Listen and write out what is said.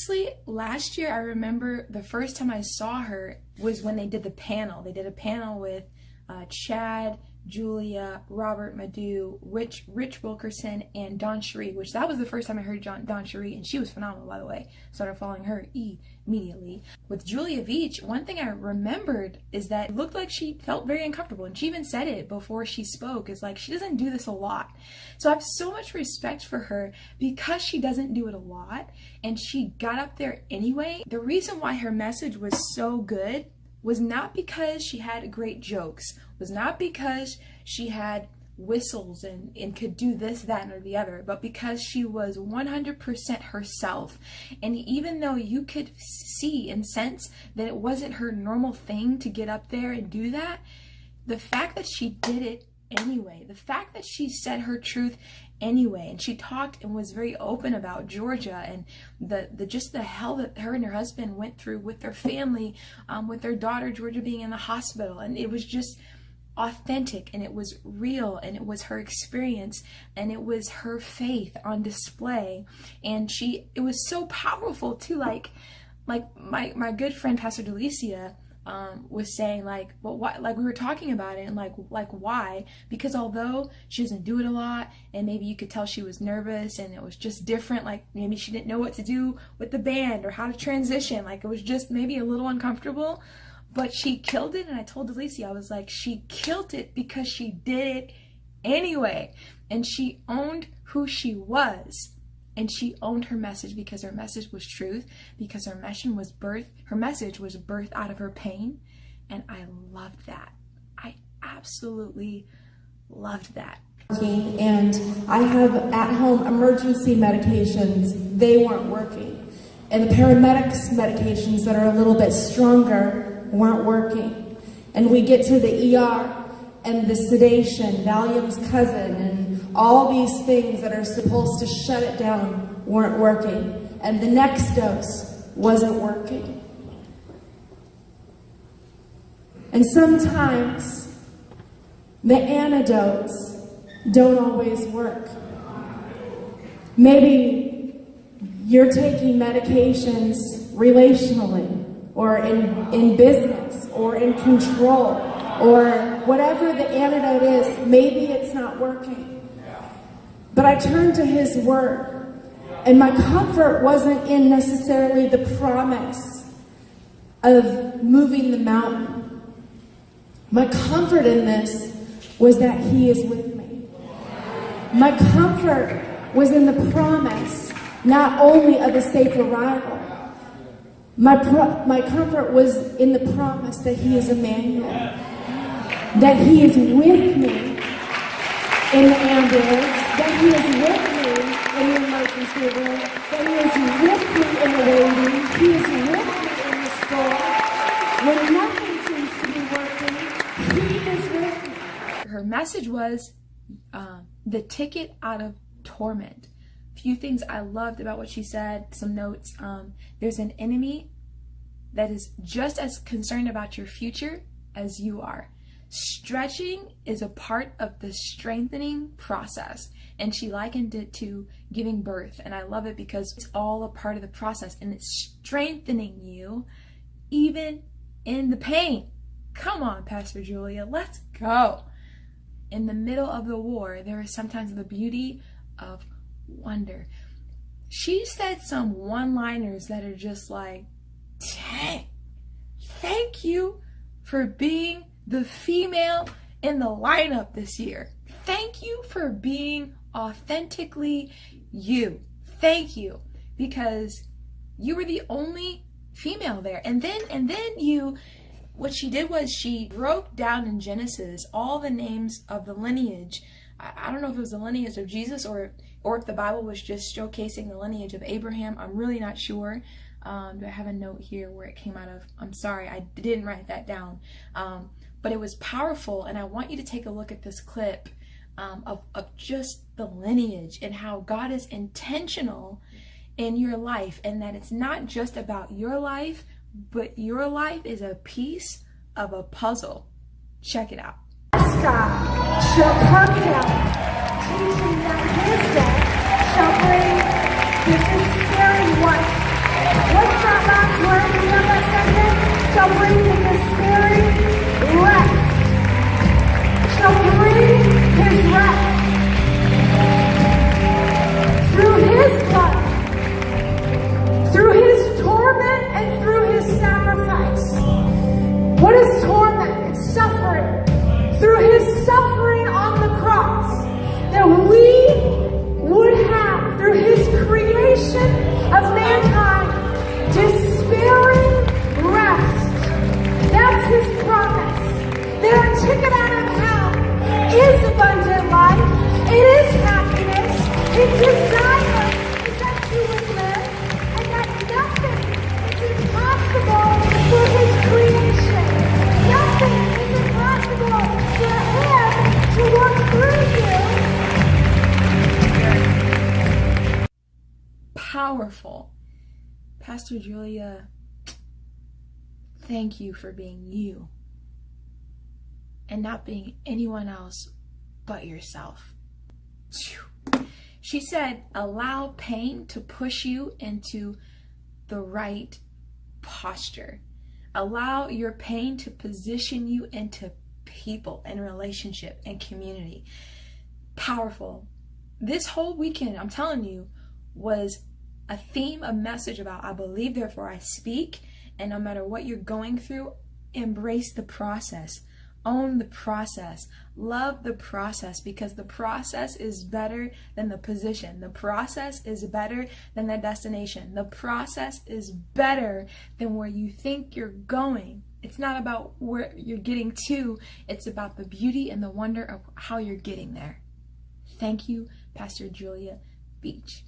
honestly, last year I remember the first time I saw her was when they did the panel. They did a panel with Chad, Julia, Robert Madu, Rich Wilkerson, and Dawn Cherie, which that was the first time I heard Dawn Cherie, and she was phenomenal, by the way. Started following her immediately. With Julia Veach, one thing I remembered is that it looked like she felt very uncomfortable, and she even said it before she spoke. It's like she doesn't do this a lot. So I have so much respect for her because she doesn't do it a lot, and she got up there anyway. The reason why her message was so good was not because she had great jokes, was not because she had whistles and could do this, that, or the other, but because she was 100% herself. And even though you could see and sense that it wasn't her normal thing to get up there and do that, the fact that she did it anyway, the fact that she said her truth anyway, and she talked and was very open about Georgia and the hell that her and her husband went through with their family, with their daughter Georgia being in the hospital, and it was just authentic, and it was real, and it was her experience, and it was her faith on display. And it was so powerful too. Like my good friend Pastor Delicia was saying, like, well, why, like we were talking about it, and like why? Because although she doesn't do it a lot, and maybe you could tell she was nervous, and it was just different, like maybe she didn't know what to do with the band or how to transition, like it was just maybe a little uncomfortable, but she killed it. And I told Delicia, I was like, she killed it because she did it anyway, and she owned who she was. And she owned her message because her message was truth, because her message was birthed out of her pain. And I loved that. I absolutely loved that. And I have at home emergency medications. They weren't working. And the paramedics medications that are a little bit stronger weren't working. And we get to the ER, and the sedation, Valium's cousin, and all these things that are supposed to shut it down weren't working. And the next dose wasn't working. And sometimes the antidotes don't always work. Maybe you're taking medications relationally, or in business, or in control, or whatever the antidote is. Maybe it's not working. But I turned to His Word, and my comfort wasn't in necessarily the promise of moving the mountain. My comfort in this was that He is with me. My comfort was in the promise, not only of a safe arrival. My comfort was in the promise that He is Emmanuel, that He is with me in the ambulance, that He is with me in the emergency room, that He is with me in the waiting, He is with me in the store. When nothing seems to be working, He is with me. Her message was the ticket out of torment. Few things I loved about what she said, some notes. There's an enemy that is just as concerned about your future as you are. Stretching is a part of the strengthening process, and she likened it to giving birth, and I love it because it's all a part of the process, and it's strengthening you even in the pain. Come on, Pastor Julia, let's go. In the middle of the war, there is sometimes the beauty of wonder. She said some one-liners that are just like, dang, thank you for being the female in the lineup this year. Thank you for being authentically you. Thank you, because you were the only female there. And then what she did was she broke down in Genesis all the names of the lineage. I don't know if it was the lineage of Jesus or if the Bible was just showcasing the lineage of Abraham. I'm really not sure. Do I have a note here where it came out of? I'm sorry, I didn't write that down. But it was powerful, and I want you to take a look at this clip of just the lineage and how God is intentional in your life, and that it's not just about your life, but your life is a piece of a puzzle. Check it out. God shall come down, teaching that His death shall bring the despairing one shall bring the despairing rest. Shall bring his rest. Through his blood, through his torment, and through his sacrifice. What is torment? It's suffering. Through his suffering on the cross, that we would have, through his creation of mankind, despairing rest. That's his promise. Their ticket out of hell is abundant life. It is happiness. His desire is that you would live, and that nothing is impossible for his creation. Nothing is impossible for him to work through you. Powerful. Pastor Julia, thank you for being you and not being anyone else but yourself. She said, allow pain to push you into the right posture. Allow your pain to position you into people and relationship and community. Powerful. This whole weekend, I'm telling you, was a theme, a message about I believe, therefore I speak. And no matter what you're going through, embrace the process. Own the process. Love the process, because the process is better than the position. The process is better than the destination. The process is better than where you think you're going. It's not about where you're getting to. It's about the beauty and the wonder of how you're getting there. Thank you, Pastor Julia Veach.